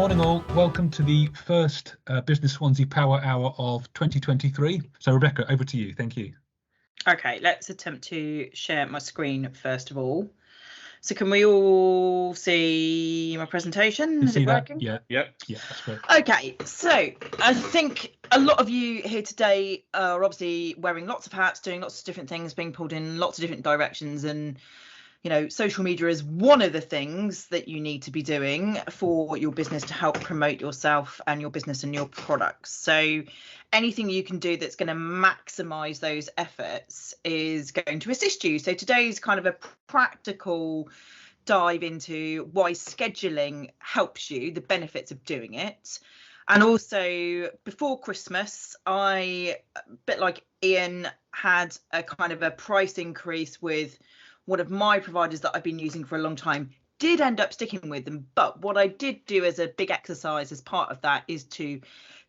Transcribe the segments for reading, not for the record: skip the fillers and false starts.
Morning all, welcome to the first Business Swansea Power Hour of 2023. So Rebecca, over to you, thank you. Okay, let's attempt to share my screen first of all. So can we all see my presentation? Is it working? Yeah, that's great. Okay, so I think a lot of you here today are obviously wearing lots of hats, doing lots of different things, being pulled in lots of different directions, and you know, social media is one of the things that you need to be doing for your business to help promote yourself and your business and your products. So anything you can do that's going to maximize those efforts is going to assist you. So today's kind of a practical dive into why scheduling helps you, the benefits of doing it. And also before Christmas, I, a bit like Ian, had a kind of a price increase with one of my providers that I've been using for a long time. Did end up sticking with them, but what I did do as a big exercise as part of that is to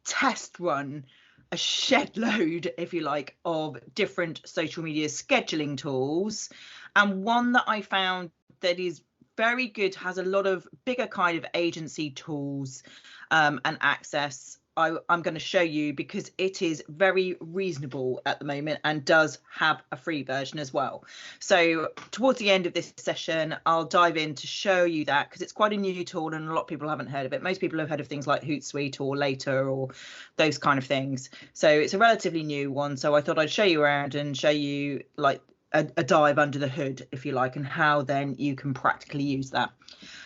test run a shed load, if you like, of different social media scheduling tools, and one that I found that is very good, has a lot of bigger kind of agency tools and access. I'm going to show you because it is very reasonable at the moment and does have a free version as well. So towards the end of this session, I'll dive in to show you that because it's quite a new tool and a lot of people haven't heard of it. Most people have heard of things like Hootsuite or Later or those kind of things. So it's a relatively new one. So I thought I'd show you around and show you like a dive under the hood, if you like, and how then you can practically use that.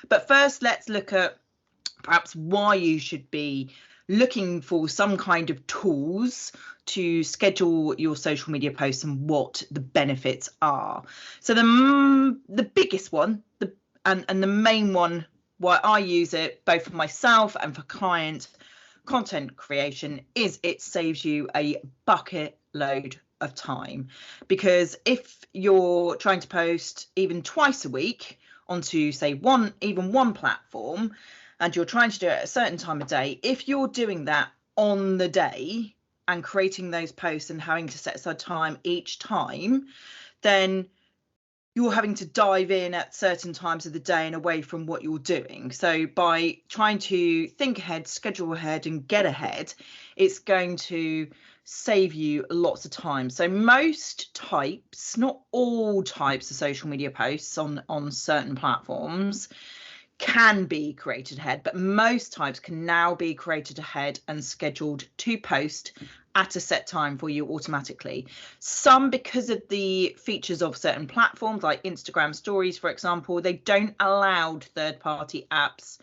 But first, let's look at perhaps why you should be looking for some kind of tools to schedule your social media posts and what the benefits are. So the biggest one, and the main one, why I use it both for myself and for client content creation, is it saves you a bucket load of time. Because if you're trying to post even twice a week onto, say, even one platform, and you're trying to do it at a certain time of day, if you're doing that on the day and creating those posts and having to set aside time each time, then you're having to dive in at certain times of the day and away from what you're doing. So by trying to think ahead, schedule ahead and get ahead, it's going to save you lots of time. So most types, not all types of social media posts on certain platforms, can be created ahead, but most types can now be created ahead and scheduled to post at a set time for you automatically. Some, because of the features of certain platforms like Instagram stories, for example, they don't allow third-party apps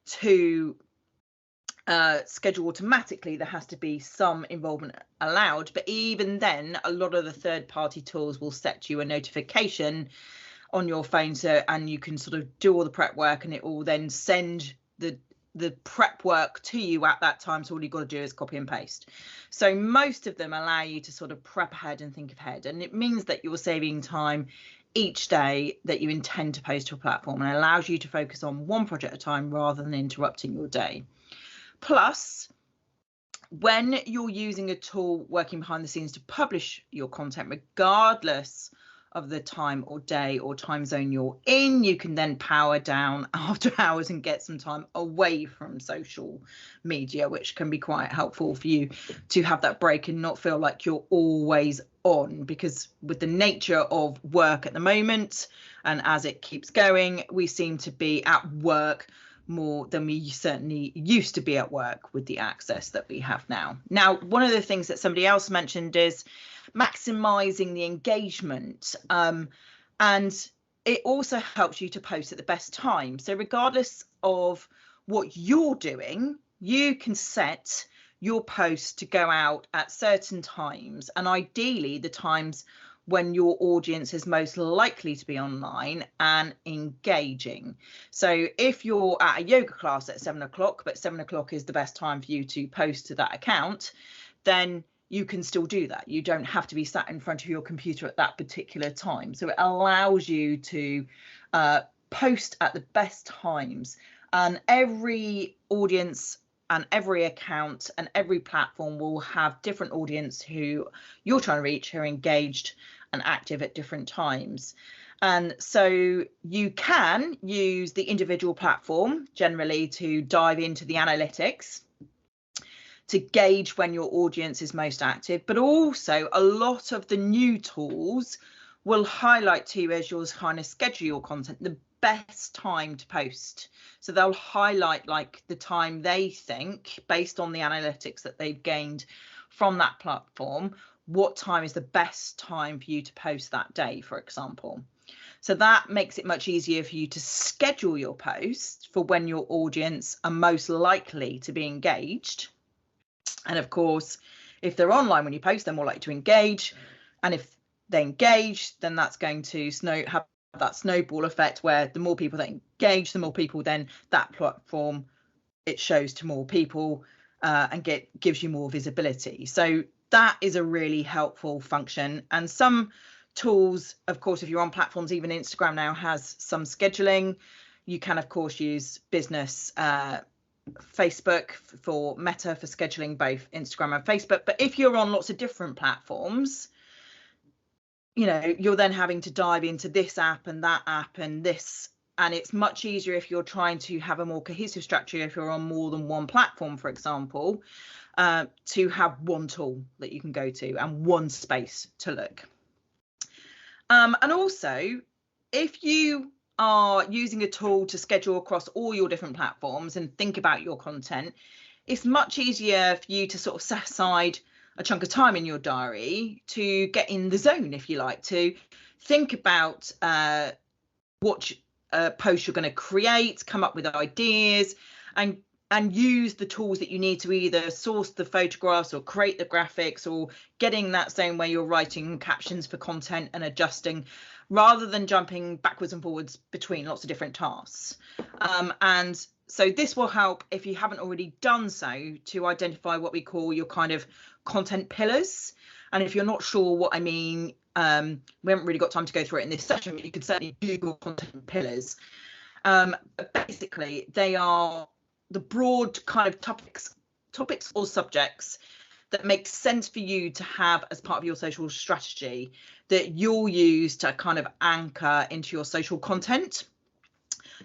to schedule automatically. There has to be some involvement allowed, but even then, a lot of the third-party tools will set you a notification on your phone, so and you can sort of do all the prep work and it will then send the prep work to you at that time. So all you've got to do is copy and paste. So most of them allow you to sort of prep ahead and think ahead, and it means that you're saving time each day that you intend to post to a platform, and it allows you to focus on one project at a time rather than interrupting your day. Plus, when you're using a tool working behind the scenes to publish your content, regardless of the time or day or time zone you're in, you can then power down after hours and get some time away from social media, which can be quite helpful for you to have that break and not feel like you're always on. Because with the nature of work at the moment, and as it keeps going, we seem to be at work more than we certainly used to be at work with the access that we have now. Now, one of the things that somebody else mentioned is maximizing the engagement, and it also helps you to post at the best time. So regardless of what you're doing, you can set your posts to go out at certain times, and ideally the times when your audience is most likely to be online and engaging. So if you're at a yoga class at 7 o'clock, but 7 o'clock is the best time for you to post to that account, then you can still do that. You don't have to be sat in front of your computer at that particular time. So it allows you to post at the best times, and every audience and every account and every platform will have different audience who you're trying to reach, who are engaged and active at different times. And so you can use the individual platform generally to dive into the analytics to gauge when your audience is most active, but also a lot of the new tools will highlight to you as you kind of schedule your content the best time to post. So they'll highlight like the time they think, based on the analytics that they've gained from that platform, what time is the best time for you to post that day, for example. So that makes it much easier for you to schedule your posts for when your audience are most likely to be engaged. And of course, if they're online when you post, they're more likely to engage. And if they engage, then that's going to have that snowball effect where the more people that engage, the more people then that platform, it shows to more people and gives you more visibility. So that is a really helpful function. And some tools, of course, if you're on platforms, even Instagram now has some scheduling. You can, of course, use business Facebook for Meta for scheduling both Instagram and Facebook. But if you're on lots of different platforms, you know, you're then having to dive into this app and that app and this. And it's much easier if you're trying to have a more cohesive structure, if you're on more than one platform, for example, to have one tool that you can go to and one space to look. And also, if you are using a tool to schedule across all your different platforms and think about your content, it's much easier for you to sort of set aside a chunk of time in your diary to get in the zone, if you like, to think about what post you're going to create, come up with ideas, and use the tools that you need to either source the photographs or create the graphics or getting that zone where you're writing captions for content and adjusting, rather than jumping backwards and forwards between lots of different tasks. And so this will help, if you haven't already done so, to identify what we call your kind of content pillars. And if you're not sure what I mean, we haven't really got time to go through it in this session, but you could certainly Google content pillars. But basically, they are the broad kind of topics or subjects that make sense for you to have as part of your social strategy that you'll use to kind of anchor into your social content.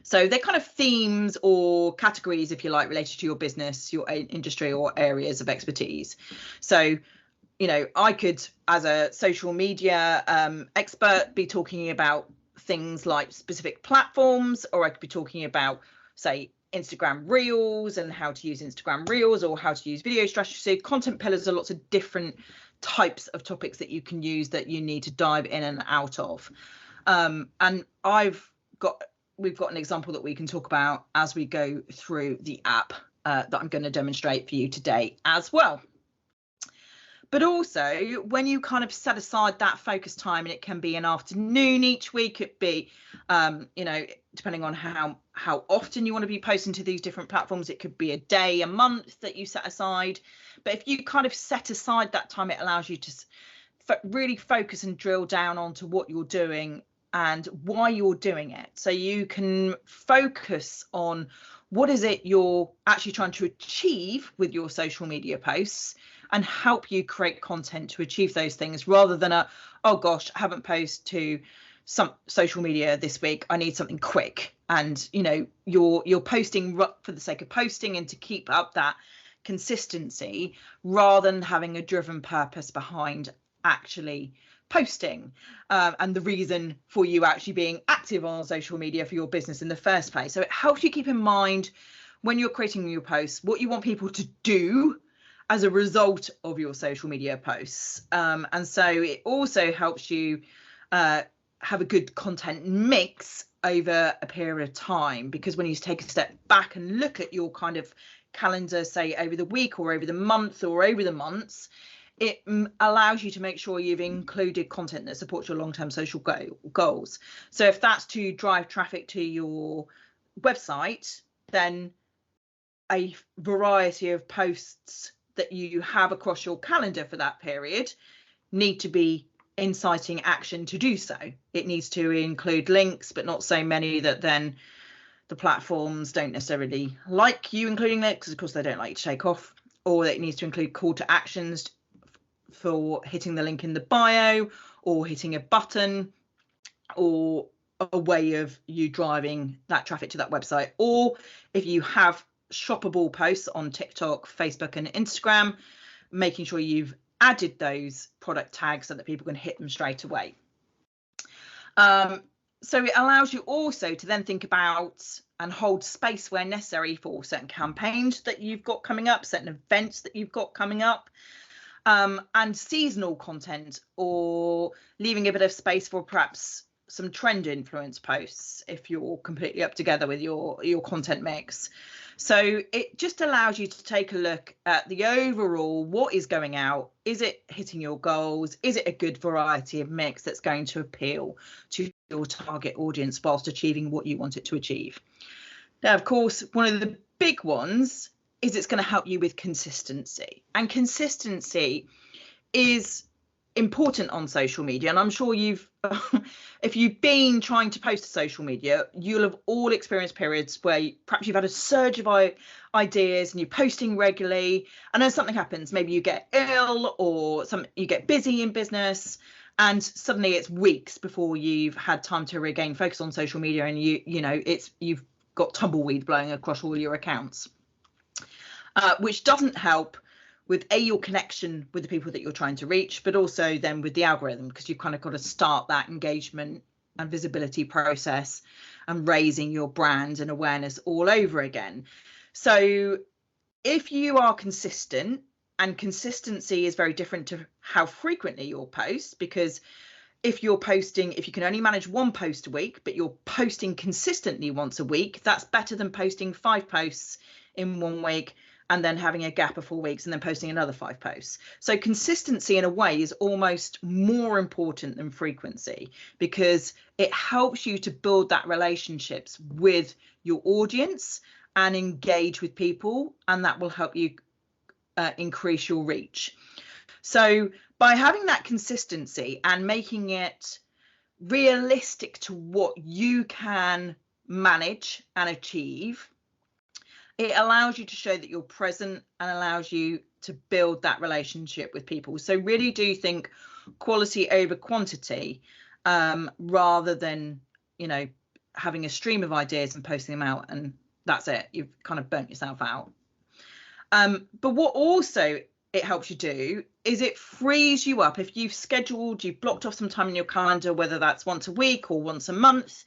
So they're kind of themes or categories, if you like, related to your business, your industry or areas of expertise. So, you know, I could, as a social media expert, be talking about things like specific platforms, or I could be talking about, say, Instagram Reels and how to use Instagram Reels, or how to use video strategy. So content pillars are lots of different types of topics that you can use that you need to dive in and out of. And we've got an example that we can talk about as we go through the app that I'm going to demonstrate for you today as well. But also, when you kind of set aside that focus time, and it can be an afternoon each week, it be, you know, depending on how often you want to be posting to these different platforms, it could be a day, a month that you set aside. But if you kind of set aside that time, it allows you to really focus and drill down onto what you're doing and why you're doing it. So you can focus on what is it you're actually trying to achieve with your social media posts, and help you create content to achieve those things, rather than oh gosh, I haven't posted to some social media this week, I need something quick. And you know, you're posting for the sake of posting and to keep up that consistency, rather than having a driven purpose behind actually posting and the reason for you actually being active on social media for your business in the first place. So it helps you keep in mind, when you're creating your posts, what you want people to do as a result of your social media posts. And so it also helps you have a good content mix over a period of time, because when you take a step back and look at your kind of calendar, say over the week or over the month or over the months, it allows you to make sure you've included content that supports your long-term social goals. So if that's to drive traffic to your website, then a variety of posts that you have across your calendar for that period need to be inciting action to do so. It needs to include links, but not so many that then the platforms don't necessarily like you including links, because of course they don't like to take off. Or it needs to include call to actions for hitting the link in the bio or hitting a button. or a way of you driving that traffic to that website. Or if you have shoppable posts on TikTok, Facebook and Instagram, making sure you've added those product tags so that people can hit them straight away. So it allows you also to then think about and hold space where necessary for certain campaigns that you've got coming up, certain events that you've got coming up, and seasonal content, or leaving a bit of space for perhaps some trend influence posts if you're completely up together with your content mix. So it just allows you to take a look at the overall, what is going out, is it hitting your goals, is it a good variety of mix that's going to appeal to your target audience whilst achieving what you want it to achieve. Now, of course, one of the big ones is it's going to help you with consistency, and consistency is important on social media. And I'm sure you've if you've been trying to post to social media, you'll have all experienced periods where perhaps you've had a surge of ideas and you're posting regularly, and then something happens, maybe you get ill or you get busy in business, and suddenly it's weeks before you've had time to regain focus on social media, and you've got tumbleweed blowing across all your accounts, which doesn't help with your connection with the people that you're trying to reach, but also then with the algorithm, because you've kind of got to start that engagement and visibility process and raising your brand and awareness all over again. So if you are consistent, and consistency is very different to how frequently you'll post, because if you can only manage one post a week, but you're posting consistently once a week, that's better than posting 5 posts in 1 week and then having a gap of 4 weeks and then posting another 5 posts. So consistency in a way is almost more important than frequency, because it helps you to build that relationships with your audience and engage with people, and that will help you increase your reach. So by having that consistency and making it realistic to what you can manage and achieve, it allows you to show that you're present and allows you to build that relationship with people. So really do think quality over quantity, rather than, having a stream of ideas and posting them out and that's it. You've kind of burnt yourself out. But what also it helps you do is it frees you up. If you've blocked off some time in your calendar, whether that's once a week or once a month,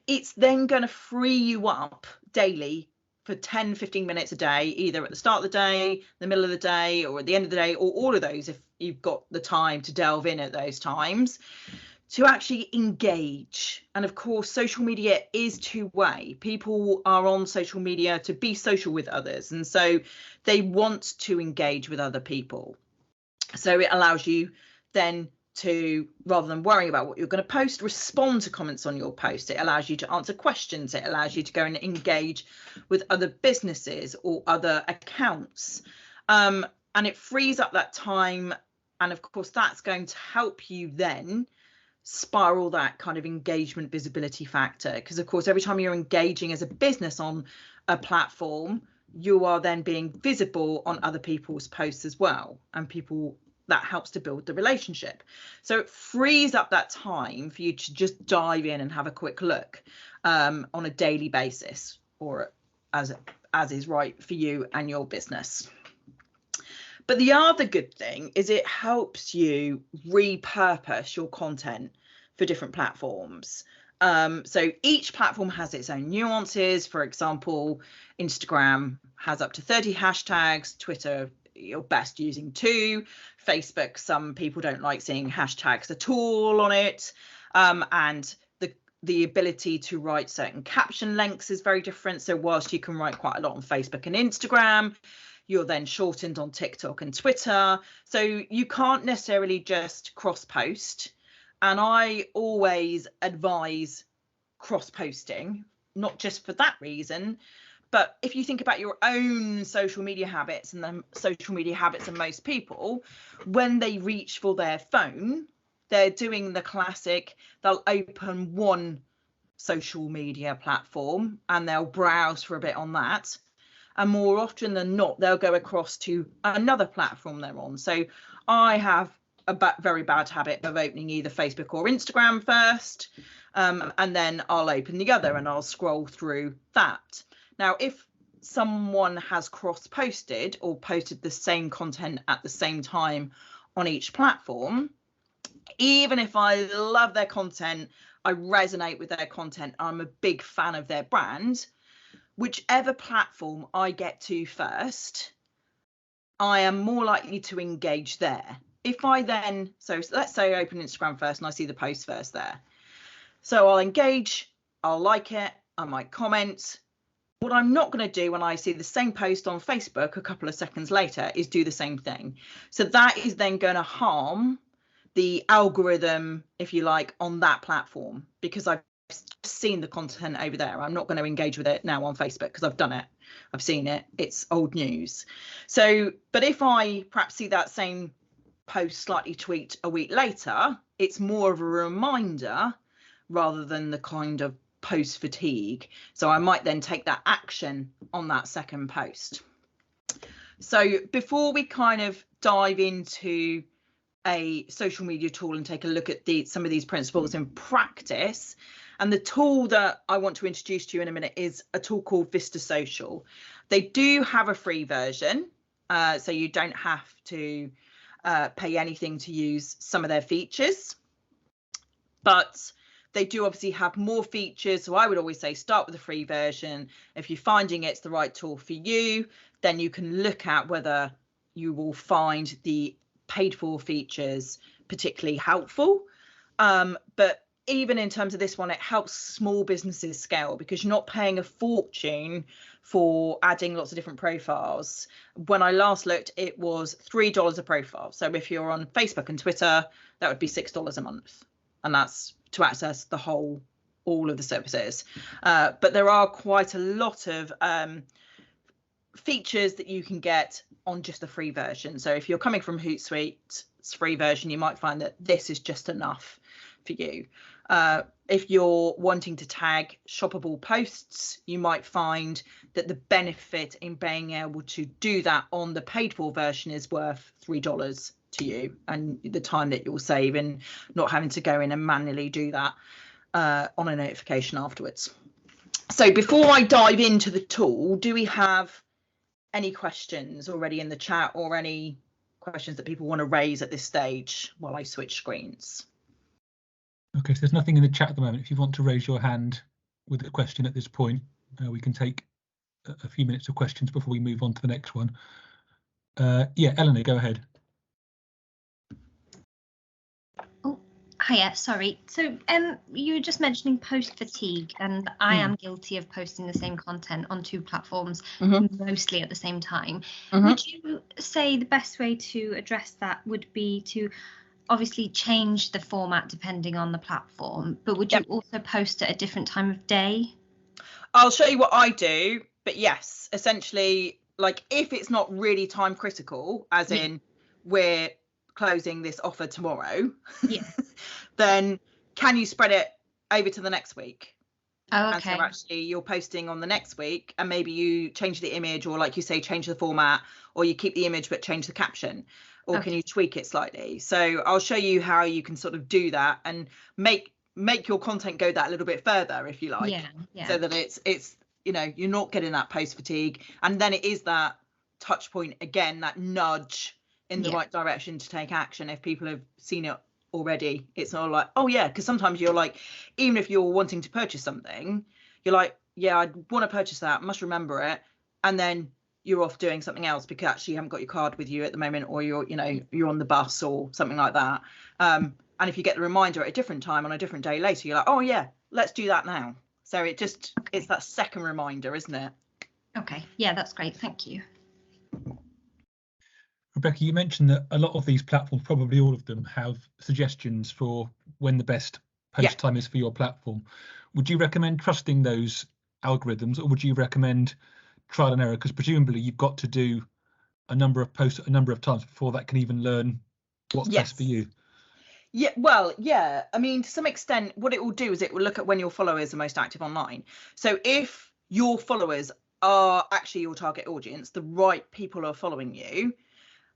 it's then going to free you up daily for 10-15 minutes a day, either at the start of the day, the middle of the day, or at the end of the day, or all of those if you've got the time to delve in at those times, to actually engage. And of course, social media is two-way. People are on social media to be social with others, and so they want to engage with other people. So it allows you then to, rather than worrying about what you're going to post, respond to comments on your post. It allows you to answer questions. It allows you to go and engage with other businesses or other accounts, and it frees up that time. And of course, that's going to help you then spiral that kind of engagement visibility factor, because of course every time you're engaging as a business on a platform, you are then being visible on other people's posts as well, and that helps to build the relationship. So it frees up that time for you to just dive in and have a quick look on a daily basis, or as is right for you and your business. But the other good thing is it helps you repurpose your content for different platforms. So each platform has its own nuances. For example, Instagram has up to 30 hashtags, Twitter, you're best using 2, Facebook, some people don't like seeing hashtags at all on it, and the ability to write certain caption lengths is very different. So whilst you can write quite a lot on Facebook and Instagram, you're then shortened on TikTok and Twitter. So you can't necessarily just cross post. And I always advise cross posting, not just for that reason, but if you think about your own social media habits and the social media habits of most people, when they reach for their phone, they're doing the classic, they'll open one social media platform and they'll browse for a bit on that. And more often than not, they'll go across to another platform they're on. So I have very bad habit of opening either Facebook or Instagram first, and then I'll open the other and I'll scroll through that. Now, if someone has cross-posted or posted the same content at the same time on each platform, even if I love their content, I resonate with their content, I'm a big fan of their brand, whichever platform I get to first, I am more likely to engage there. If I then, so let's say I open Instagram first and I see the post first there. So I'll engage, I'll like it, I might comment. What I'm not going to do when I see the same post on Facebook a couple of seconds later is do the same thing. So that is then going to harm the algorithm, if you like, on that platform, because I've seen the content over there. I'm not going to engage with it now on Facebook because I've done it. I've seen it. It's old news. So, but if I perhaps see that same post slightly tweaked a week later, it's more of a reminder rather than the kind of post fatigue. So I might then take that action on that second post. So before we kind of dive into a social media tool and take a look at some of these principles in practice, and the tool that I want to introduce to you in a minute is a tool called Vista Social. They do have a free version, so you don't have to pay anything to use some of their features, but they do obviously have more features. So I would always say start with the free version. If you're finding it's the right tool for you, then you can look at whether you will find the paid for features particularly helpful. But even in terms of this one, it helps small businesses scale because you're not paying a fortune for adding lots of different profiles. When I last looked, it was $3 a profile. So if you're on Facebook and Twitter, that would be $6 a month. And that's to access all of the services. But there are quite a lot of features that you can get on just the free version. So if you're coming from Hootsuite's free version, you might find that this is just enough for you. If you're wanting to tag shoppable posts, you might find that the benefit in being able to do that on the paid for version is worth $3 to you, and the time that you'll save in not having to go in and manually do that on a notification afterwards. So before I dive into the tool, do we have any questions already in the chat or any questions that people want to raise at this stage while I switch screens? Okay, so there's nothing in the chat at the moment. If you want to raise your hand with a question at this point, we can take a few minutes of questions before we move on to the next one. Yeah, Eleanor, go ahead. Oh, hiya, sorry. So you were just mentioning post fatigue, and I am guilty of posting the same content on two platforms, mostly at the same time. Would you say the best way to address that would be to obviously change the format depending on the platform, but would you also post at a different time of day? I'll show you what I do, but yes, essentially, like if it's not really time critical, as in we're closing this offer tomorrow, then can you spread it over to the next week? Oh, okay. And so actually you're posting on the next week, and maybe you change the image, or like you say, change the format, or you keep the image but change the caption, or can you tweak it slightly? So I'll show you how you can sort of do that and make your content go that little bit further, if you like, so that it's you know, you're not getting that post fatigue, and then it is that touch point again, that nudge in the right direction to take action. If people have seen it already, it's not like, oh yeah, because sometimes you're like, even if you're wanting to purchase something, you're like, yeah, I want to purchase that, must remember it, and then you're off doing something else because actually you haven't got your card with you at the moment, or you're on the bus or something like that. And if you get the reminder at a different time on a different day later, you're like, oh yeah, let's do that now. So it's that second reminder, isn't it? Okay, yeah, that's great, thank you. Rebecca, you mentioned that a lot of these platforms, probably all of them, have suggestions for when the best post time is for your platform. Would you recommend trusting those algorithms, or would you recommend trial and error? Because presumably you've got to do a number of posts a number of times before that can even learn what's best for you. Yeah, well, yeah. I mean, to some extent, what it will do is it will look at when your followers are most active online. So if your followers are actually your target audience, the right people are following you,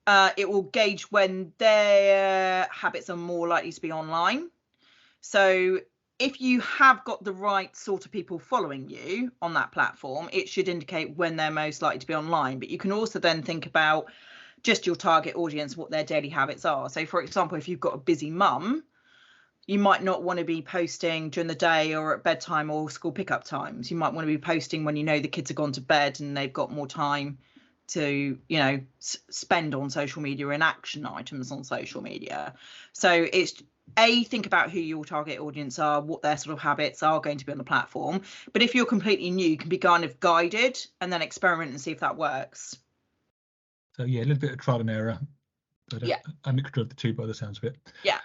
it will gauge when their habits are more likely to be online. So if you have got the right sort of people following you on that platform, it should indicate when they're most likely to be online. But you can also then think about just your target audience, what their daily habits are. So for example, if you've got a busy mum, you might not want to be posting during the day or at bedtime or school pickup times. You might want to be posting when you know the kids have gone to bed and they've got more time to, you know, spend on social media and action items on social media. So it's think about who your target audience are, what their sort of habits are going to be on the platform. But if you're completely new, you can be kind of guided and then experiment and see if that works. So yeah, a little bit of trial and error, but a mixture of the two by the sounds of it. Yeah.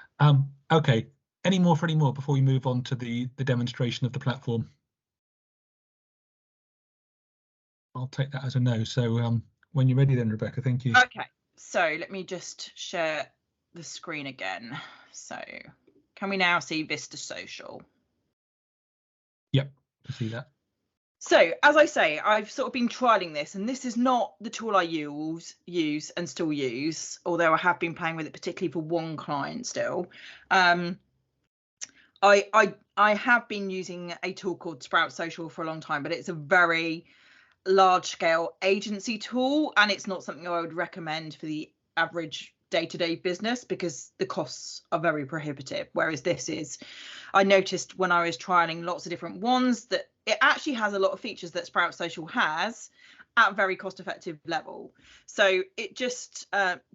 Okay. Any more before we move on to the demonstration of the platform? I'll take that as a no. So when you're ready then, Rebecca, thank you. Okay, so let me just share the screen again. So can we now see Vista Social? Yep, I see that. So as I say, I've sort of been trialing this, and this is not the tool I use and still use, although I have been playing with it particularly for one client still. I have been using a tool called Sprout Social for a long time, but it's a very large scale agency tool, and it's not something I would recommend for the average day-to-day business because the costs are very prohibitive. Whereas this is, I noticed when I was trialing lots of different ones that it actually has a lot of features that Sprout Social has at a very cost-effective level. So it just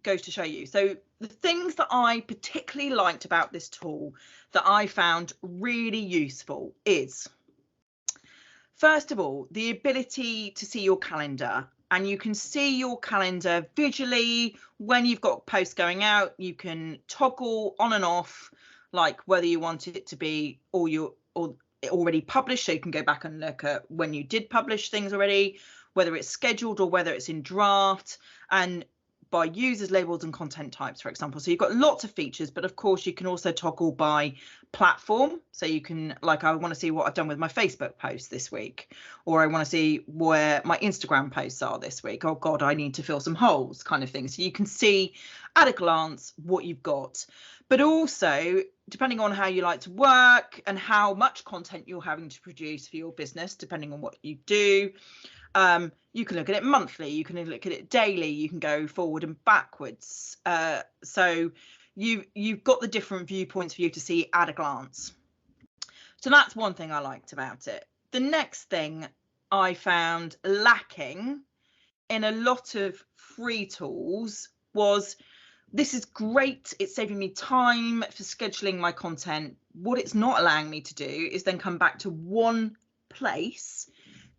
goes to show you. So the things that I particularly liked about this tool that I found really useful is, first of all, the ability to see your calendar, and you can see your calendar visually when you've got posts going out. You can toggle on and off, like whether you want it to be or already published, so you can go back and look at when you did publish things already, whether it's scheduled or whether it's in draft, and by users, labels and content types, for example. So you've got lots of features, but of course you can also toggle by platform. So you can, like, I want to see what I've done with my Facebook post this week, or I want to see where my Instagram posts are this week. Oh God, I need to fill some holes, kind of thing. So you can see at a glance what you've got, but also depending on how you like to work and how much content you're having to produce for your business, depending on what you do, you can look at it monthly, you can look at it daily, you can go forward and backwards. So you've got the different viewpoints for you to see at a glance. So that's one thing I liked about it. The next thing I found lacking in a lot of free tools was, this is great, it's saving me time for scheduling my content. What it's not allowing me to do is then come back to one place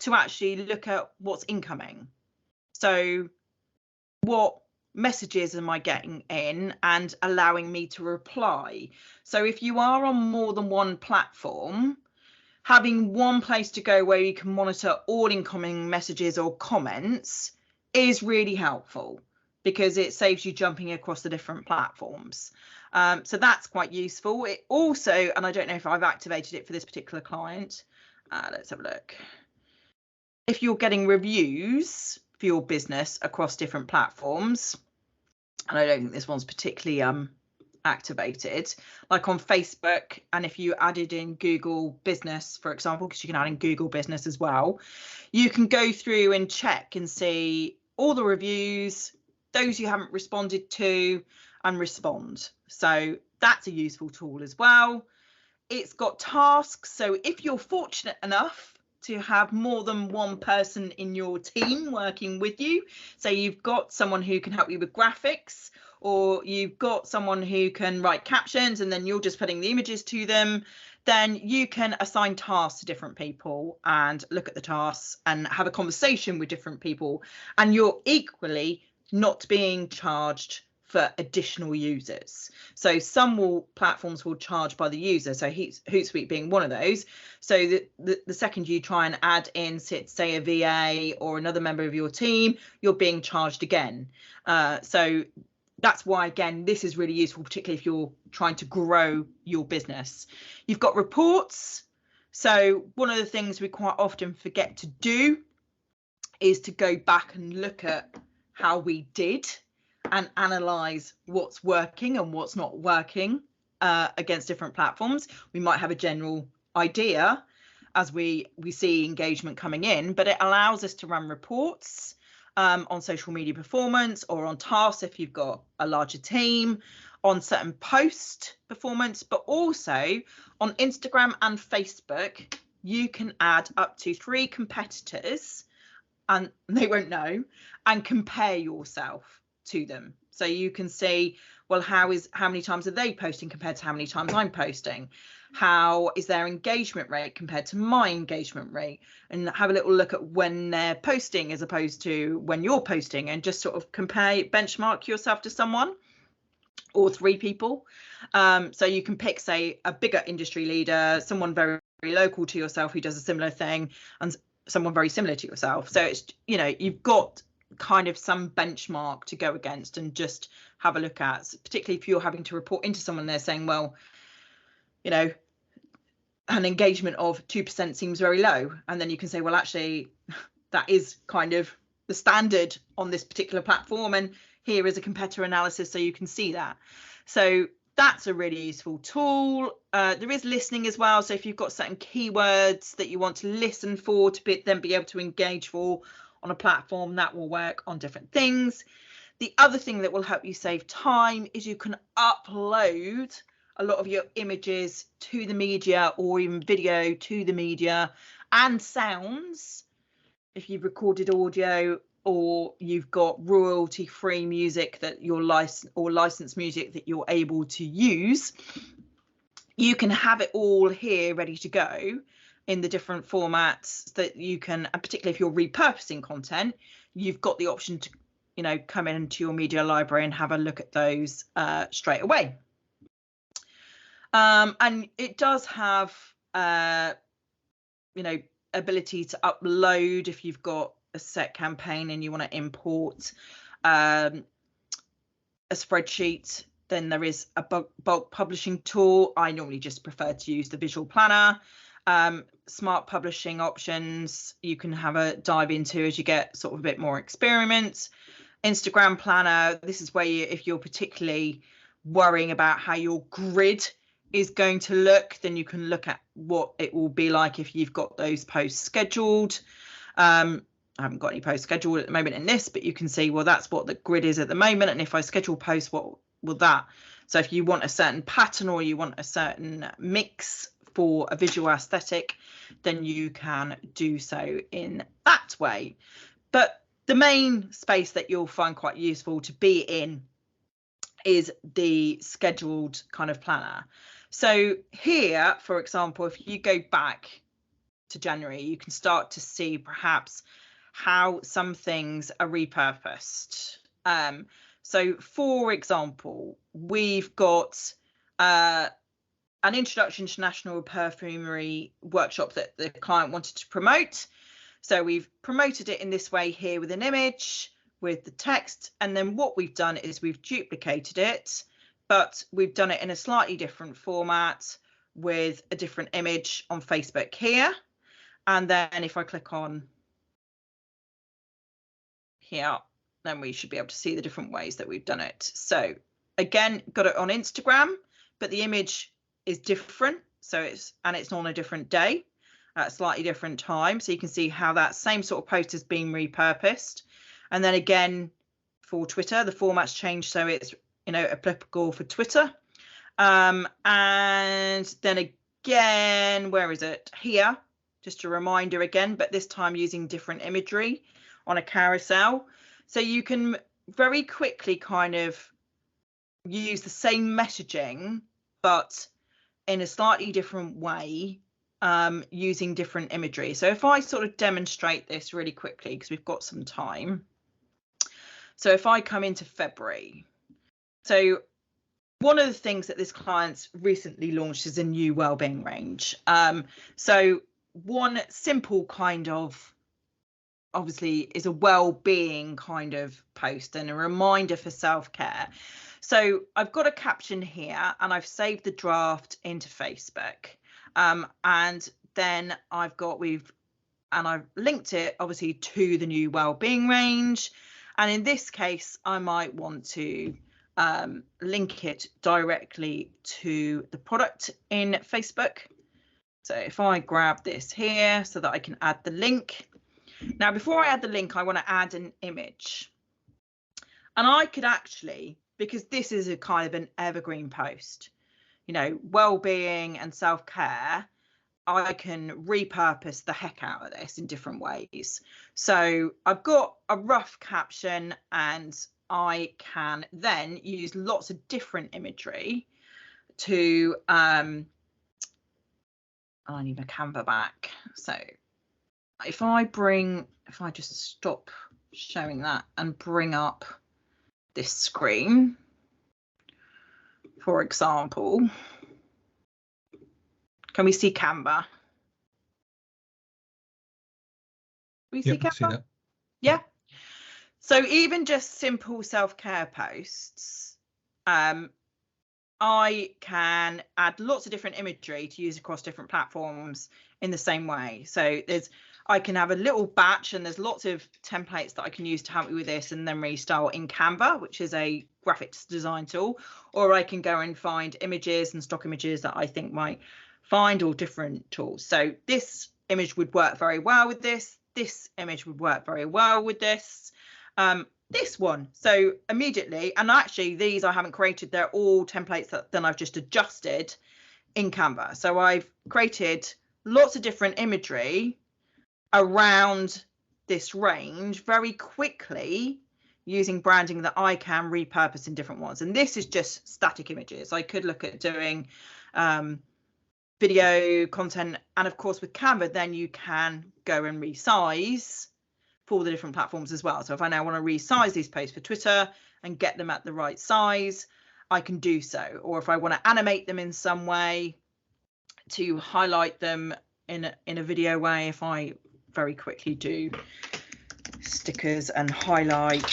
to actually look at what's incoming. So what messages am I getting in and allowing me to reply? So if you are on more than one platform, having one place to go where you can monitor all incoming messages or comments is really helpful, because it saves you jumping across the different platforms. So that's quite useful. It also, and I don't know if I've activated it for this particular client, let's have a look. If you're getting reviews for your business across different platforms, and I don't think this one's particularly activated, like on Facebook, and if you added in Google Business, for example, because you can add in Google Business as well, you can go through and check and see all the reviews, those you haven't responded to, and respond. So that's a useful tool as well. It's got tasks, so if you're fortunate enough to have more than one person in your team working with you, so you've got someone who can help you with graphics, or you've got someone who can write captions and then you're just putting the images to them, then you can assign tasks to different people and look at the tasks and have a conversation with different people, and you're equally not being charged for additional users. So some platforms will charge by the user, so Hootsuite being one of those. So the second you try and add in, say, a VA or another member of your team, you're being charged again. So that's why, again, this is really useful, particularly if you're trying to grow your business. You've got reports. So one of the things we quite often forget to do is to go back and look at how we did. and analyze what's working and what's not working against different platforms. We might have a general idea as we see engagement coming in, but it allows us to run reports on social media performance, or on tasks if you've got a larger team, on certain post performance, but also on Instagram and Facebook, you can add up to 3 competitors, and they won't know, and compare yourself to them. So you can see, well, how many times are they posting compared to how many times I'm posting? How is their engagement rate compared to my engagement rate? And have a little look at when they're posting as opposed to when you're posting, and just sort of compare, benchmark yourself to someone or 3 people. So you can pick, say, a bigger industry leader, someone very, very local to yourself who does a similar thing, and someone very similar to yourself. So it's, you know, you've got kind of some benchmark to go against and just have a look at, particularly if you're having to report into someone, they're saying, well, you know, an engagement of 2% seems very low, and then you can say, well, actually that is kind of the standard on this particular platform, and here is a competitor analysis so you can see that. So that's a really useful tool. There is listening as well, so if you've got certain keywords that you want to listen for to then be able to engage for on a platform, that will work on different things. The other thing that will help you save time is you can upload a lot of your images to the media, or even video to the media, and sounds if you've recorded audio, or you've got royalty-free music that you're licensed music that you're able to use. You can have it all here ready to go in the different formats that you can, and particularly if you're repurposing content, you've got the option to, you know, come into your media library and have a look at those straight away. And it does have, you know, ability to upload if you've got a set campaign and you want to import a spreadsheet. Then there is a bulk publishing tool. I normally just prefer to use the visual planner. Smart publishing options you can have a dive into as you get sort of a bit more experience. Instagram planner, this is where if you're particularly worrying about how your grid is going to look, then you can look at what it will be like if you've got those posts scheduled. I haven't got any posts scheduled at the moment in this, but you can see, well, that's what the grid is at the moment, and if I schedule posts, what will that? So if you want a certain pattern or you want a certain mix for a visual aesthetic, then you can do so in that way. But the main space that you'll find quite useful to be in is the scheduled kind of planner. So here, for example, if you go back to January, you can start to see perhaps how some things are repurposed. So for example, we've got an introduction to national perfumery workshop that the client wanted to promote. So we've promoted it in this way here with an image, with the text, and then what we've done is we've duplicated it, but we've done it in a slightly different format with a different image on Facebook here. And then if I click on here, then we should be able to see the different ways that we've done it. So again, got it on Instagram, but the image is different. So it's on a different day at a slightly different time. So you can see how that same sort of post is being repurposed. And then again, for Twitter, the format's changed, so it's, you know, applicable for Twitter. And then again, where is it? Here, just a reminder again, but this time using different imagery on a carousel. So you can very quickly kind of use the same messaging, but in a slightly different way, using different imagery. So if I sort of demonstrate this really quickly, because we've got some time. So if I come into February, so one of the things that this client's recently launched is a new wellbeing range. So one simple kind of, obviously, is a well-being kind of post and a reminder for self-care. So I've got a caption here and I've saved the draft into Facebook. And then I've linked it obviously to the new wellbeing range. And in this case, I might want to link it directly to the product in Facebook. So if I grab this here so that I can add the link. Now, before I add the link, I want to add an image. And I could actually, because this is a kind of an evergreen post, you know, well-being and self-care, I can repurpose the heck out of this in different ways. So I've got a rough caption, and I can then use lots of different imagery to I need my Canva back. So if I just stop showing that and bring up this screen, for example, can we see Canva? We see Canva? See that. Yeah. So even just simple self-care posts, I can add lots of different imagery to use across different platforms in the same way. So I can have a little batch, and there's lots of templates that I can use to help me with this, and then restyle in Canva, which is a graphics design tool, or I can go and find images and stock images that I think might find, all different tools. So this image would work very well with this. This image would work very well with this. This one. So immediately, and actually these I haven't created, they're all templates that then I've just adjusted in Canva. So I've created lots of different imagery around this range very quickly using branding that I can repurpose in different ones. And this is just static images. I could look at doing video content, and of course with Canva then you can go and resize for the different platforms as well. So if I now want to resize these posts for Twitter and get them at the right size, I can do so. Or if I want to animate them in some way to highlight them in a video way, if I very quickly do stickers and highlight,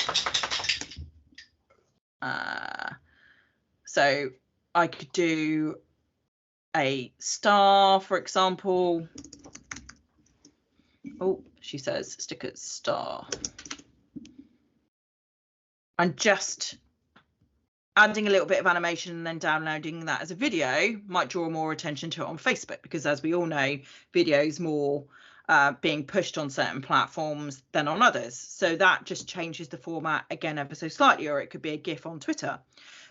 so I could do a star, for example. Oh, she says stickers star. And just adding a little bit of animation and then downloading that as a video might draw more attention to it on Facebook, because as we all know, video is more being pushed on certain platforms than on others. So that just changes the format again ever so slightly, or it could be a GIF on Twitter.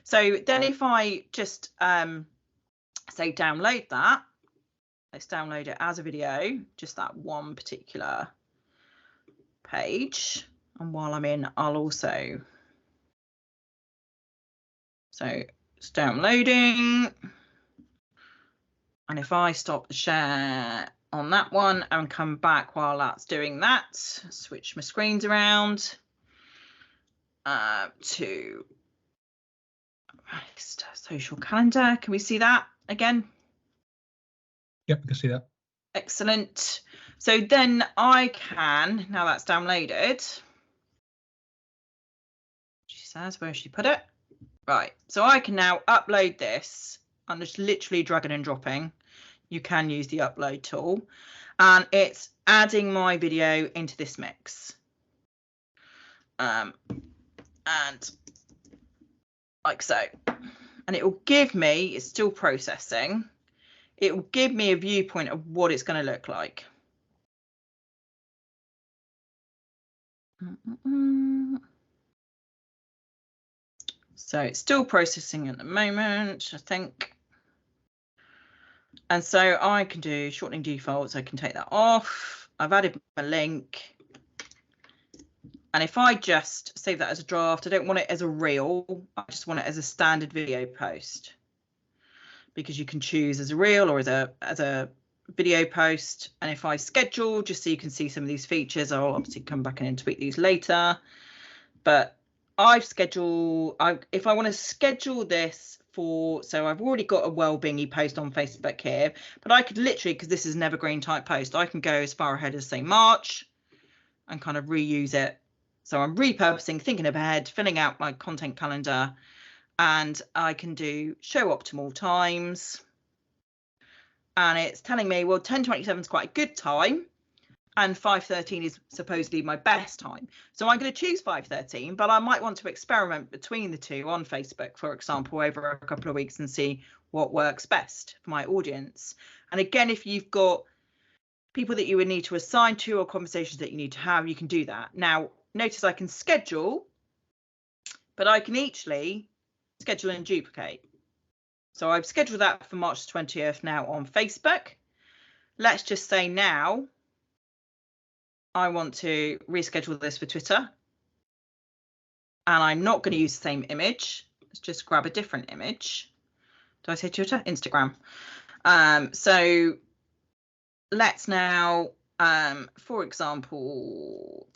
So then if I just say download that, let's download it as a video, just that one particular page. And while I'm in, I'll also, so it's downloading. And if I stop the share on that one and come back while that's doing that, switch my screens around to social calendar. Can we see that again? Yep, I can see that. Excellent. So then I can, now that's downloaded, she says, where she put it? Right, so I can now upload this. I'm just literally dragging and dropping. You can use the upload tool, and it's adding my video into this mix. And like so, and it will give me, it's still processing, it will give me a viewpoint of what it's going to look like. So it's still processing at the moment, I think. And so I can do shortening defaults. I can take that off. I've added my link. And if I just save that as a draft, I don't want it as a reel. I just want it as a standard video post, because you can choose as a reel or as a video post. And if I schedule, just so you can see some of these features, I'll obviously come back and tweak these later. But I've scheduled, if I want to schedule this for, so I've already got a well-being post on Facebook here, but I could literally, because this is an evergreen type post, I can go as far ahead as say March and kind of reuse it. So I'm repurposing, thinking ahead, filling out my content calendar, and I can do show optimal times. And it's telling me, well, 10:27 is quite a good time. and 5:13 is supposedly my best time. So I'm going to choose 5:13, but I might want to experiment between the two on Facebook, for example, over a couple of weeks and see what works best for my audience. And again, if you've got people that you would need to assign to or conversations that you need to have, you can do that. Now, notice I can schedule, but I can actually schedule and duplicate. So I've scheduled that for March 20th now on Facebook. Let's just say now I want to reschedule this for Twitter. And I'm not going to use the same image. Let's just grab a different image. Do I say Twitter? Instagram. So let's now, for example,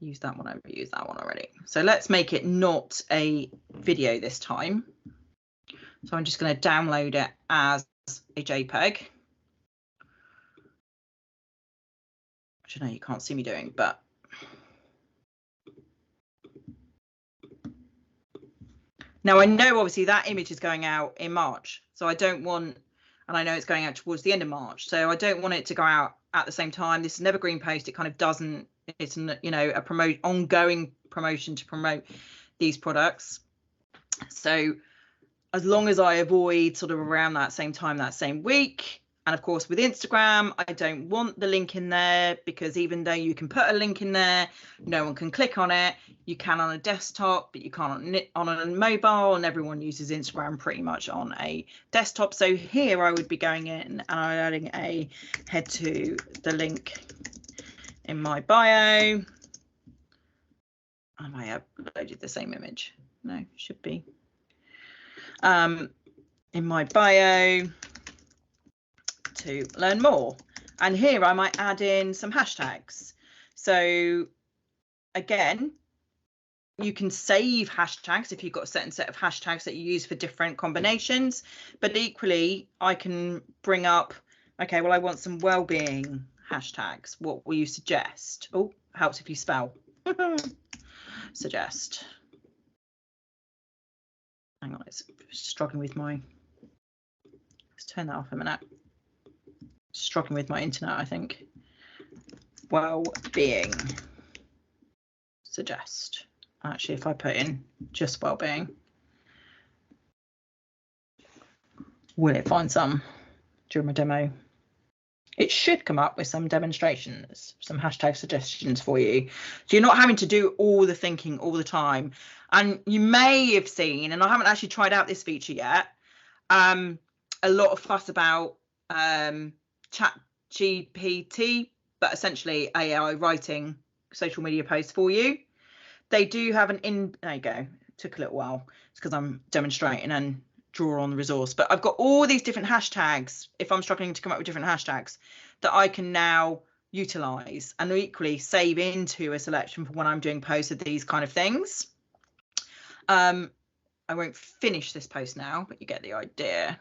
use that one. I've used that one already. So let's make it not a video this time. So I'm just going to download it as a JPEG. Which I know you can't see me doing, but now I know obviously that image is going out in March. So I don't want, and I know it's going out towards the end of March. So I don't want it to go out at the same time. This is an evergreen post. It kind of doesn't, it's, you know, a ongoing promotion to promote these products. So as long as I avoid sort of around that same time, that same week. And of course, with Instagram, I don't want the link in there, because even though you can put a link in there, no one can click on it. You can on a desktop, but you can't on a mobile, and everyone uses Instagram pretty much on a desktop. So here I would be going in and I'm adding a head to the link in my bio. Have I uploaded the same image? No, should be. In my bio to learn more, and here I might add in some hashtags. So again, you can save hashtags if you've got a certain set of hashtags that you use for different combinations, but equally I can bring up, okay, well, I want some well-being hashtags. What will you suggest? Oh, helps if you spell. Suggest. Hang on, it's struggling with my, let's turn that off a minute. Struggling with my internet, I think. Well-being. Suggest. Actually, if I put in just well-being, will it find some during my demo? It should come up with some demonstrations, some hashtag suggestions for you. So you're not having to do all the thinking all the time. And you may have seen, and I haven't actually tried out this feature yet, a lot of fuss about ChatGPT, but essentially AI writing social media posts for you. They do have there you go. It took a little while. It's because I'm demonstrating and draw on the resource, but I've got all these different hashtags. If I'm struggling to come up with different hashtags that I can now utilize and equally save into a selection for when I'm doing posts of these kind of things. I won't finish this post now, but you get the idea.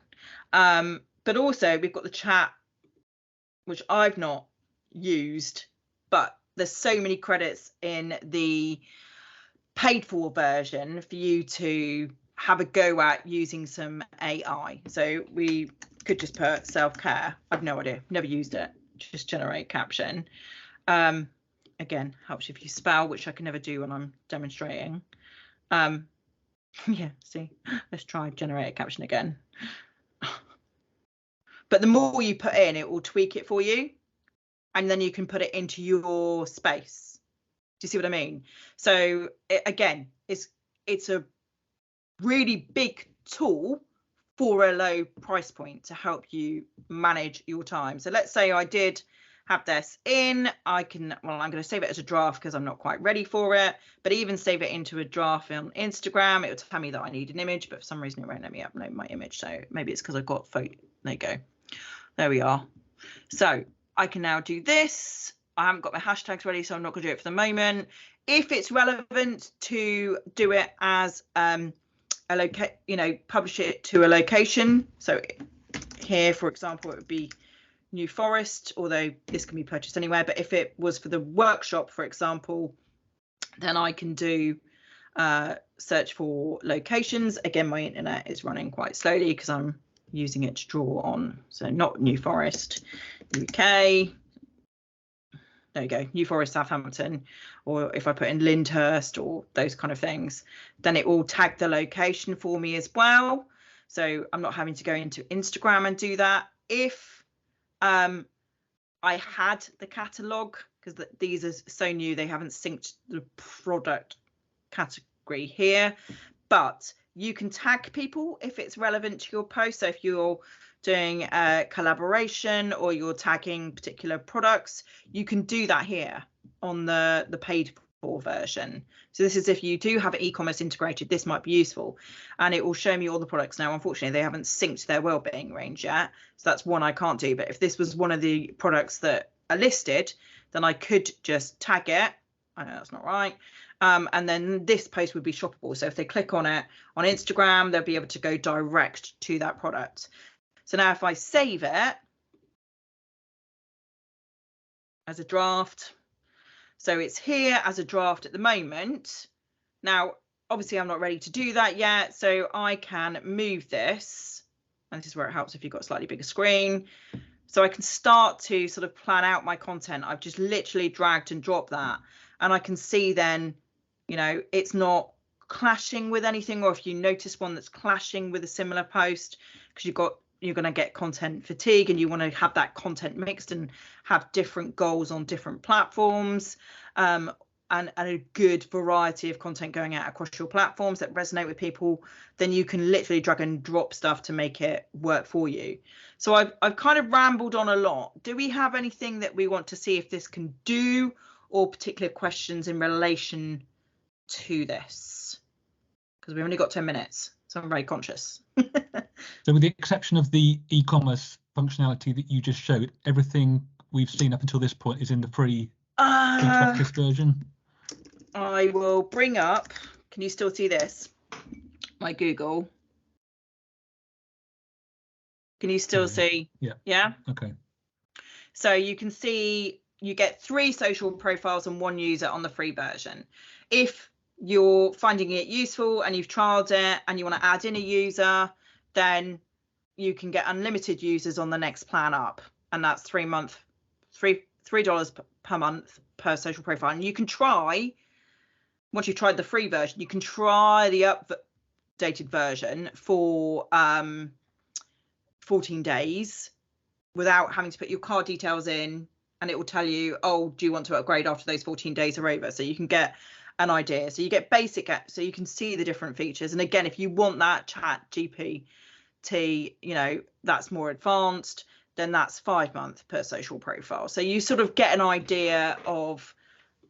But also we've got the chat, which I've not used, but there's so many credits in the paid for version for you to have a go at using some AI. So we could just put self-care. I've no idea, never used it. Just generate caption. Again, helps if you spell, which I can never do when I'm demonstrating. Yeah, see, let's try generate a caption again. But the more you put in, it will tweak it for you, and then you can put it into your space. Do you see what I mean? So again, it's a really big tool for a low price point to help you manage your time. So let's say I did have this in, I'm going to save it as a draft because I'm not quite ready for it, but even save it into a draft on Instagram, it will tell me that I need an image, but for some reason it won't let me upload my image. So maybe it's because I've got photo. There you go. There we are. So I can now do this. I haven't got my hashtags ready, so I'm not going to do it for the moment. If it's relevant to do it as publish it to a location. So here, for example, it would be New Forest, although this can be purchased anywhere. But if it was for the workshop, for example, then I can do search for locations. Again, my internet is running quite slowly because I'm using it to draw on. So not New Forest, UK. There you go, New Forest, Southampton. Or if I put in Lyndhurst or those kind of things, then it will tag the location for me as well. So I'm not having to go into Instagram and do that. If I had the catalogue, because these are so new, they haven't synced the product category here, but you can tag people if it's relevant to your post. So if you're doing a collaboration or you're tagging particular products, you can do that here on the paid for version. So this is if you do have e-commerce integrated, this might be useful, and it will show me all the products. Now unfortunately they haven't synced their wellbeing range yet, so that's one I can't do. But if this was one of the products that are listed, then I could just tag it. I know that's not right. And then this post would be shoppable. So if they click on it on Instagram, they'll be able to go direct to that product. So now if I save it as a draft, so it's here as a draft at the moment. Now, obviously I'm not ready to do that yet, so I can move this. And this is where it helps if you've got a slightly bigger screen. So I can start to sort of plan out my content. I've just literally dragged and dropped that. And I can see then, you know, it's not clashing with anything, or if you notice one that's clashing with a similar post, because you're going to get content fatigue and you want to have that content mixed and have different goals on different platforms, and a good variety of content going out across your platforms that resonate with people, then you can literally drag and drop stuff to make it work for you. So I've kind of rambled on a lot. Do we have anything that we want to see if this can do, or particular questions in relation to this? Because we've only got 10 minutes, so I'm very conscious. So with the exception of the e-commerce functionality that you just showed, everything we've seen up until this point is in the free this version. I will bring up, can you still see this? My Google. Can you still see? Yeah. Yeah. Okay. So you can see you get 3 social profiles and 1 user on the free version. If you're finding it useful and you've trialed it and you want to add in a user, then you can get unlimited users on the next plan up, and that's $3 per month per social profile. And you can try, once you've tried the free version, you can try the updated version for 14 days without having to put your card details in, and it will tell you, oh, do you want to upgrade after those 14 days are over? So you can get an idea. So you get basic, so you can see the different features. And again, if you want that chat GPT, you know, that's more advanced, then that's $5 per social profile. So you sort of get an idea of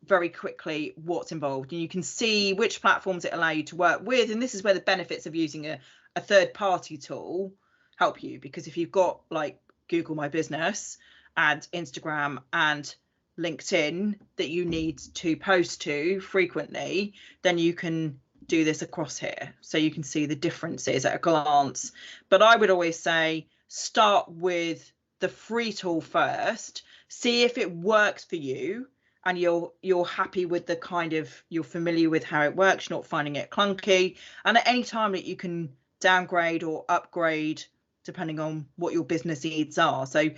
very quickly what's involved, and you can see which platforms it allow you to work with. And this is where the benefits of using a third-party tool help you, because if you've got like Google My Business and Instagram and LinkedIn that you need to post to frequently, then you can do this across here, so you can see the differences at a glance. But I would always say start with the free tool first, see if it works for you and you're happy with the kind of, you're familiar with how it works, you're not finding it clunky, and at any time that you can downgrade or upgrade depending on what your business needs are. So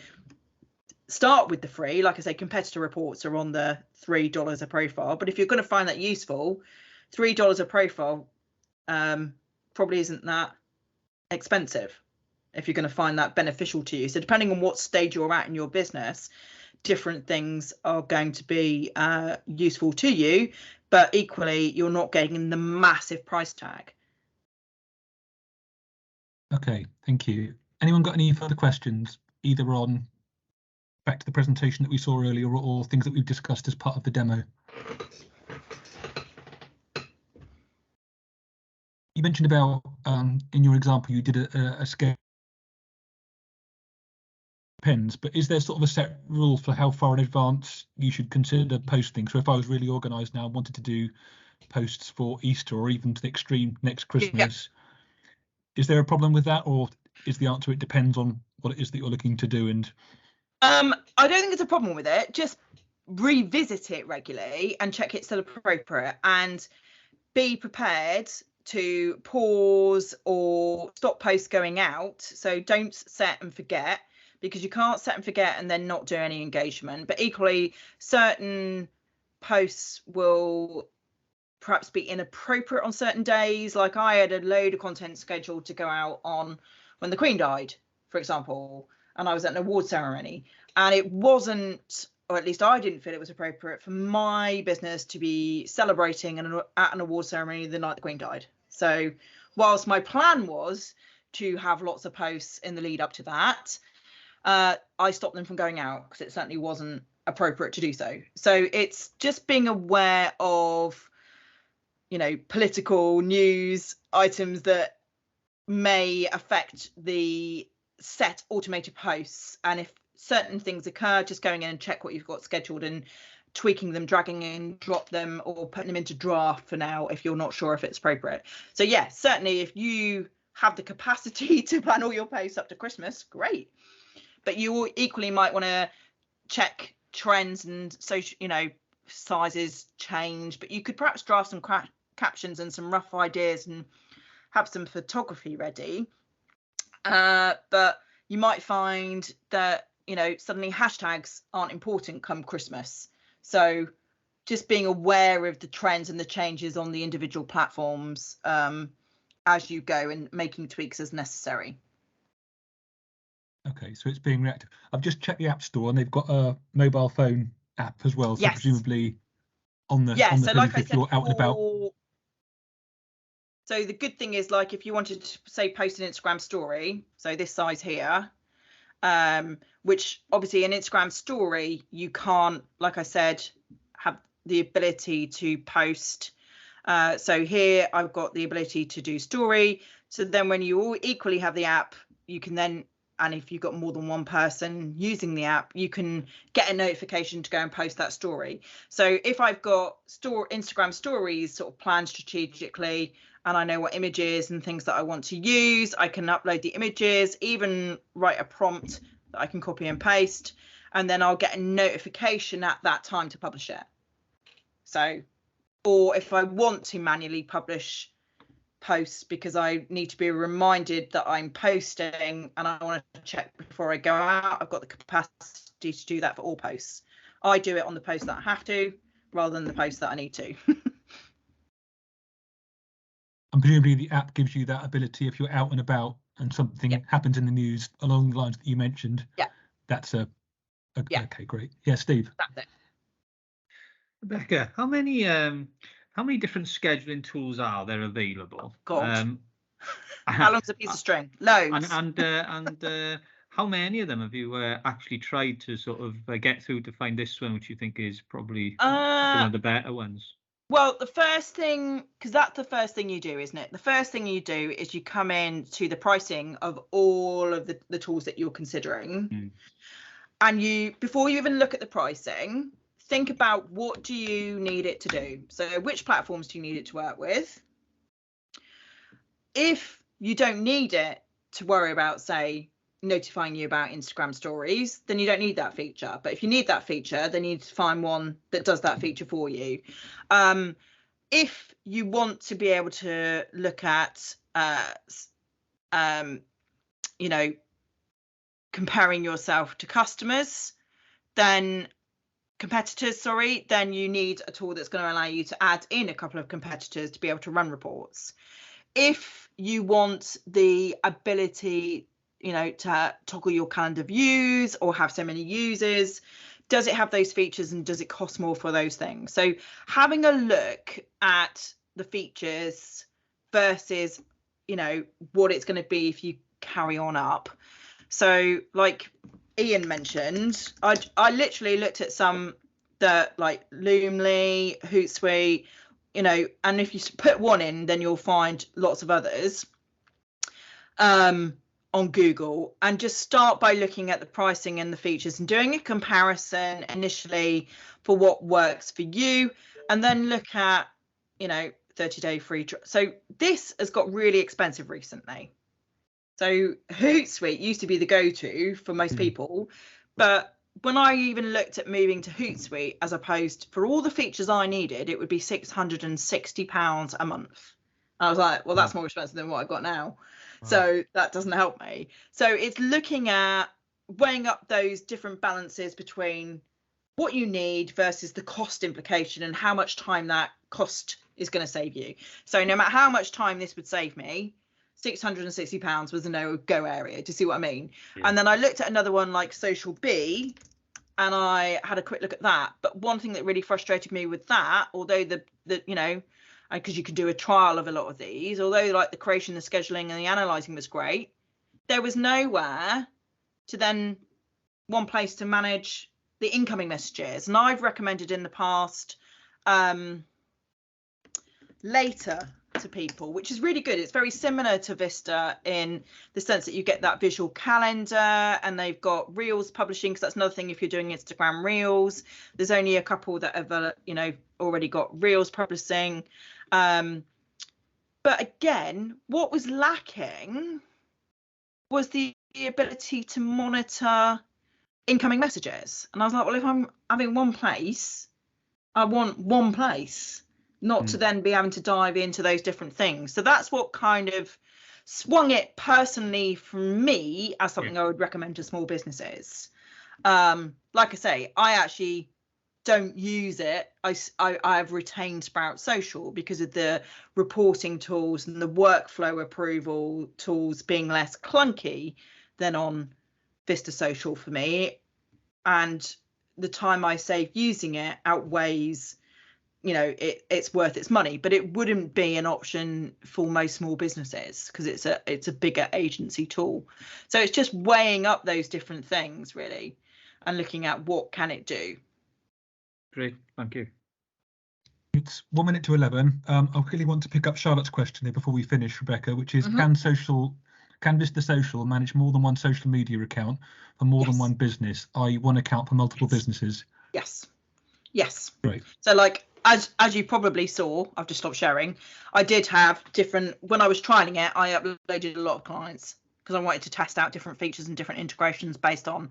start with the free. Like I say, competitor reports are on the $3 a profile, but if you're going to find that useful, $3 a profile probably isn't that expensive if you're going to find that beneficial to you. So depending on what stage you're at in your business, different things are going to be useful to you, but equally you're not getting the massive price tag. Okay, thank you. Anyone got any further questions, either on back to the presentation that we saw earlier, or things that we've discussed as part of the demo? You mentioned about in your example you did a scale depends, but is there sort of a set rule for how far in advance you should consider posting? So if I was really organised now and wanted to do posts for Easter or even to the extreme next Christmas, is there a problem with that, or is the answer it depends on what it is that you're looking to do? And I don't think there's a problem with it. Just revisit it regularly and check it's still appropriate, and be prepared to pause or stop posts going out. So don't set and forget, because you can't set and forget and then not do any engagement. But equally, certain posts will perhaps be inappropriate on certain days. Like I had a load of content scheduled to go out on when the Queen died, for example, and I was at an award ceremony, and it wasn't, or at least I didn't feel it was appropriate for my business to be celebrating at an award ceremony the night the Queen died. So whilst my plan was to have lots of posts in the lead up to that, I stopped them from going out because it certainly wasn't appropriate to do so. So it's just being aware of, you know, political news items that may affect the set automated posts. And if certain things occur, just going in and check what you've got scheduled and tweaking them, dragging in, drop them, or putting them into draft for now if you're not sure if it's appropriate. So yeah, certainly if you have the capacity to plan all your posts up to Christmas, great. But you equally might want to check trends and social, you know, sizes change, but you could perhaps draft some captions and some rough ideas and have some photography ready. But you might find that, you know, suddenly hashtags aren't important come Christmas. So just being aware of the trends and the changes on the individual platforms as you go, and making tweaks as necessary. Okay, so it's being reactive. I've just checked the App Store and they've got a mobile phone app as well. So yes. Presumably on the so phone like if you're out and about. So the good thing is, like, if you wanted to say post an Instagram story, so this size here, which obviously an Instagram story, you can't, like I said, have the ability to post. So here I've got the ability to do story. So then when you all equally have the app, you can then, and if you've got more than one person using the app, you can get a notification to go and post that story. So if I've got Instagram stories sort of planned strategically, and I know what images and things that I want to use, I can upload the images, even write a prompt that I can copy and paste, and then I'll get a notification at that time to publish it. So, or if I want to manually publish posts because I need to be reminded that I'm posting and I want to check before I go out, I've got the capacity to do that for all posts. I do it on the posts that I have to rather than the posts that I need to. And presumably the app gives you that ability if you're out and about and something happens in the news along the lines that you mentioned. Yeah. That's okay, great. Yeah, Steve. That's it. Rebecca, how many different scheduling tools are there available? God. How long's a piece of string? Loads. And how many of them have you actually tried to sort of get through to find this one, which you think is probably one of the better ones? Well, the first thing, because that's the first thing you do, isn't it? The first thing you do is you come in to the pricing of all of the tools that you're considering. And before you even look at the pricing, think about what do you need it to do? So which platforms do you need it to work with? If you don't need it to worry about, say, notifying you about Instagram stories, then you don't need that feature. But if you need that feature, then you need to find one that does that feature for you. If you want to be able to look at, you know, comparing yourself to competitors, then you need a tool that's going to allow you to add in a couple of competitors to be able to run reports. If you want the ability, you know, to toggle your calendar views or have so many users, does it have those features and does it cost more for those things? So having a look at the features versus, you know, what it's going to be if you carry on up. So like Ian mentioned, I literally looked at some that like Loomly, Hootsuite, you know, and if you put one in, then you'll find lots of others on Google, and just start by looking at the pricing and the features and doing a comparison initially for what works for you, and then look at, you know, 30-day free. So this has got really expensive recently. So Hootsuite used to be the go-to for most people, but when I even looked at moving to Hootsuite, as opposed for all the features I needed, it would be £660 a month. I was like, well, that's more expensive than what I've got now. So that doesn't help me. So it's looking at weighing up those different balances between what you need versus the cost implication and how much time that cost is going to save you. So no matter how much time this would save me, £660 was a no-go area. Do you see what I mean? Yeah. And then I looked at another one like Social Bee, and I had a quick look at that. But one thing that really frustrated me with that, although the you know, because you can do a trial of a lot of these, although like the creation, the scheduling and the analysing was great, there was nowhere to then one place to manage the incoming messages. And I've recommended in the past Later to people, which is really good. It's very similar to Vista in the sense that you get that visual calendar, and they've got Reels publishing, because that's another thing. If you're doing Instagram Reels, there's only a couple that have already got Reels publishing. But again, what was lacking was the ability to monitor incoming messages. And I was like, well, if I'm having one place, I want one place, not to then be having to dive into those different things. So that's what kind of swung it personally from me as something I would recommend to small businesses. Like I say, I actually don't use it. I've retained Sprout Social because of the reporting tools and the workflow approval tools being less clunky than on Vista Social for me. And the time I save using it outweighs, it's worth its money. But it wouldn't be an option for most small businesses because it's a bigger agency tool. So it's just weighing up those different things really and looking at what can it do. Great, thank you. It's 1 minute to 11. I really want to pick up Charlotte's question here before we finish, Rebecca, which is can Vista Social manage more than one social media account for more than one business, i.e. one account for multiple businesses? Yes. Great. So like as you probably saw, I've just stopped sharing. I did have different, when I was trialing it, I uploaded a lot of clients because I wanted to test out different features and different integrations based on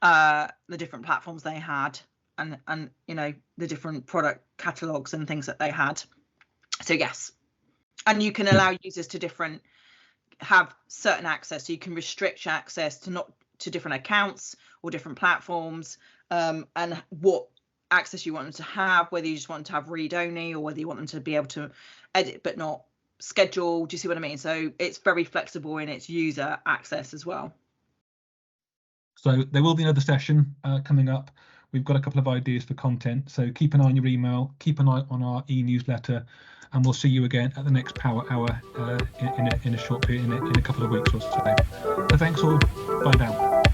the different platforms they had. And the different product catalogs and things that they had. So yes, and you can allow users to have certain access. So you can restrict access to different accounts or different platforms, and what access you want them to have, whether you just want them to have read only or whether you want them to be able to edit but not schedule. Do you see what I mean? So it's very flexible in its user access as well. So there will be another session coming up. We've got a couple of ideas for content, so keep an eye on your email, keep an eye on our e-newsletter, and we'll see you again at the next Power Hour in a short period, in a couple of weeks or so. So thanks all. Bye now.